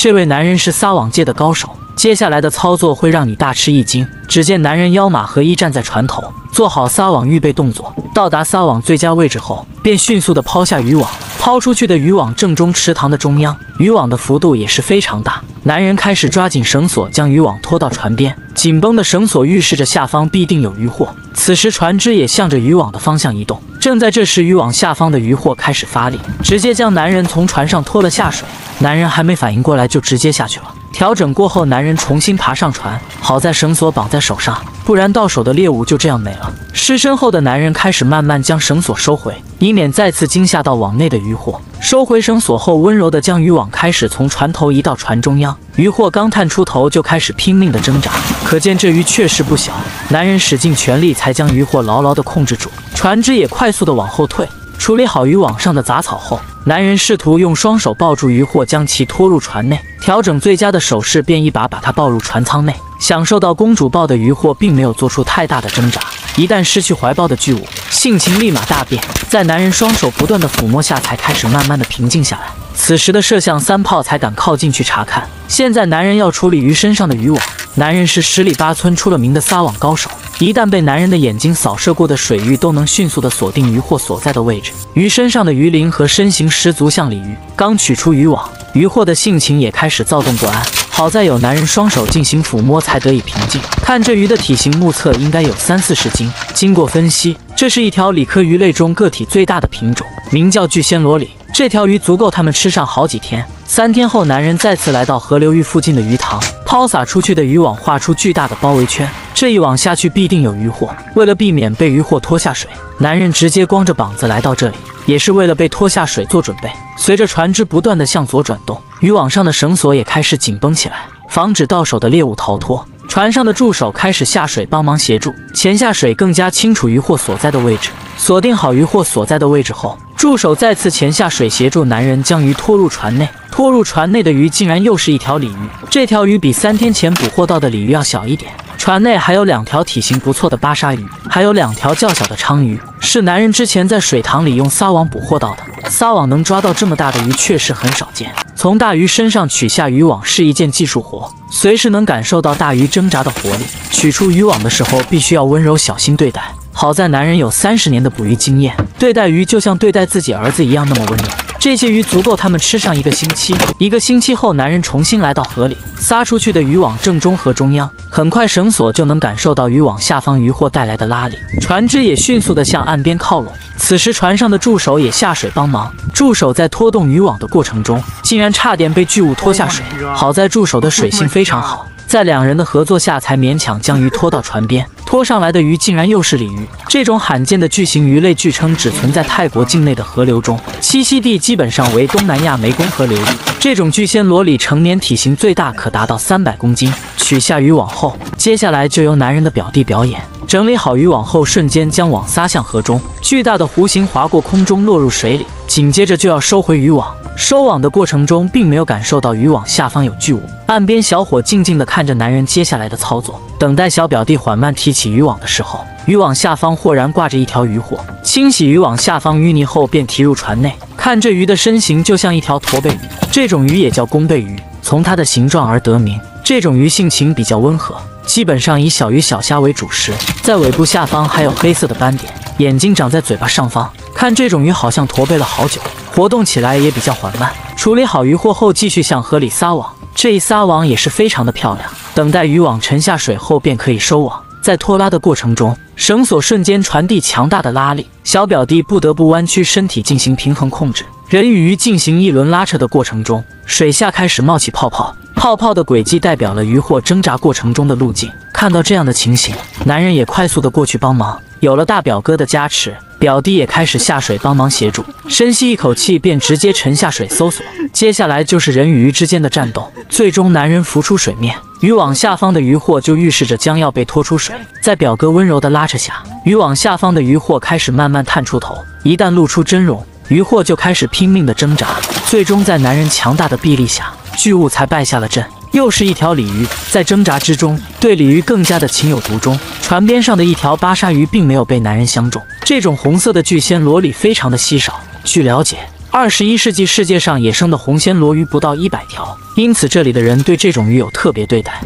这位男人是撒网界的高手，接下来的操作会让你大吃一惊。只见男人腰马合一站在船头，做好撒网预备动作。到达撒网最佳位置后，便迅速地抛下渔网。抛出去的渔网正中池塘的中央，渔网的幅度也是非常大。男人开始抓紧绳索，将渔网拖到船边。紧绷的绳索预示着下方必定有渔获。此时船只也向着渔网的方向移动。正在这时，渔网下方的渔获开始发力，直接将男人从船上拖了下水。男人还没反应过来，就直接下去了。调整过后，男人重新爬上船，好在绳索绑在手上，不然到手的猎物就这样没了。失身后的男人开始慢慢将绳索收回，以免再次惊吓到网内的渔获。收回绳索后，温柔地将渔网开始从船头移到船中央。渔获刚探出头，就开始拼命地挣扎，可见这鱼确实不小。男人使尽全力才将渔获牢牢地控制住，船只也快速地往后退。处理好渔网上的杂草后，男人试图用双手抱住渔获，将其拖入船内。调整最佳的手势，便一把它抱入船舱内。享受到公主抱的渔获并没有做出太大的挣扎，一旦失去怀抱的巨物，性情立马大变。在男人双手不断的抚摸下，才开始慢慢的平静下来。此时的摄像三炮才敢靠近去查看。现在男人要处理鱼身上的渔网。男人是十里八村出了名的撒网高手，一旦被男人的眼睛扫射过的水域，都能迅速的锁定渔获所在的位置。鱼身上的鱼鳞和身形十足像鲤鱼。刚取出渔网，渔获的性情也开始躁动不安。好在有男人双手进行抚摸，才得以平静。看这鱼的体型，目测应该有30-40斤。经过分析，这是一条鲤科鱼类中个体最大的品种，名叫巨仙罗鲤。这条鱼足够他们吃上好几天。3天后，男人再次来到河流域附近的鱼塘，抛洒出去的渔网画出巨大的包围圈。这一网下去必定有渔获。为了避免被渔获拖下水，男人直接光着膀子来到这里，也是为了被拖下水做准备。随着船只不断的向左转动，渔网上的绳索也开始紧绷起来，防止到手的猎物逃脱。船上的助手开始下水帮忙协助，潜下水更加清楚渔获所在的位置。锁定好渔获所在的位置后，助手再次潜下水协助男人将鱼拖入船内。拖入船内的鱼竟然又是一条鲤鱼，这条鱼比3天前捕获到的鲤鱼要小一点。船内还有2条体型不错的巴沙鱼，还有2条较小的鲳鱼，是男人之前在水塘里用撒网捕获到的。撒网能抓到这么大的鱼确实很少见，从大鱼身上取下渔网是一件技术活，随时能感受到大鱼挣扎的活力。取出渔网的时候必须要温柔小心对待。好在男人有30年的捕鱼经验，对待鱼就像对待自己儿子一样那么温柔。这些鱼足够他们吃上1个星期。1个星期后，男人重新来到河里，撒出去的渔网正中河中央。很快，绳索就能感受到渔网下方渔获带来的拉力，船只也迅速地向岸边靠拢。此时，船上的助手也下水帮忙。助手在拖动渔网的过程中，竟然差点被巨物拖下水。好在助手的水性非常好，在2人的合作下，才勉强将鱼拖到船边。拖上来的鱼竟然又是鲤鱼，这种罕见的巨型鱼类据称只存在泰国境内的河流中，栖息地基本上为东南亚湄公河流域。这种巨仙罗鲤成年体型最大可达到300公斤。取下渔网后，接下来就由男人的表弟表演。整理好渔网后，瞬间将网撒向河中，巨大的弧形划过空中落入水里，紧接着就要收回渔网。收网的过程中，并没有感受到渔网下方有巨物。岸边小伙静静地看着男人接下来的操作，等待小表弟缓慢提起渔网的时候，渔网下方豁然挂着一条渔获。清洗渔网下方淤泥后，便提入船内。看这鱼的身形就像一条驼背鱼，这种鱼也叫弓背鱼，从它的形状而得名。这种鱼性情比较温和，基本上以小鱼小虾为主食，在尾部下方还有黑色的斑点，眼睛长在嘴巴上方。看这种鱼好像驼背了好久，活动起来也比较缓慢。处理好渔获后，继续向河里撒网。这一撒网也是非常的漂亮。等待渔网沉下水后，便可以收网。在拖拉的过程中，绳索瞬间传递强大的拉力，小表弟不得不弯曲身体进行平衡控制。人与鱼进行一轮拉扯的过程中，水下开始冒起泡泡，泡泡的轨迹代表了渔获挣扎过程中的路径。看到这样的情形，男人也快速的过去帮忙。有了大表哥的加持，表弟也开始下水帮忙协助。深吸一口气，便直接沉下水搜索。接下来就是人与鱼之间的战斗。最终男人浮出水面，渔网下方的渔获就预示着将要被拖出水。在表哥温柔的拉扯下，渔网下方的渔获开始慢慢探出头。一旦露出真容，渔获就开始拼命的挣扎。最终在男人强大的臂力下，巨物才败下了阵。又是一条鲤鱼，在挣扎之中，对鲤鱼更加的情有独钟。船边上的一条巴沙鱼并没有被男人相中。这种红色的巨仙罗鲤非常的稀少。据了解， 21世纪世界上野生的红暹罗鱼不到100条，因此这里的人对这种鱼有特别对待。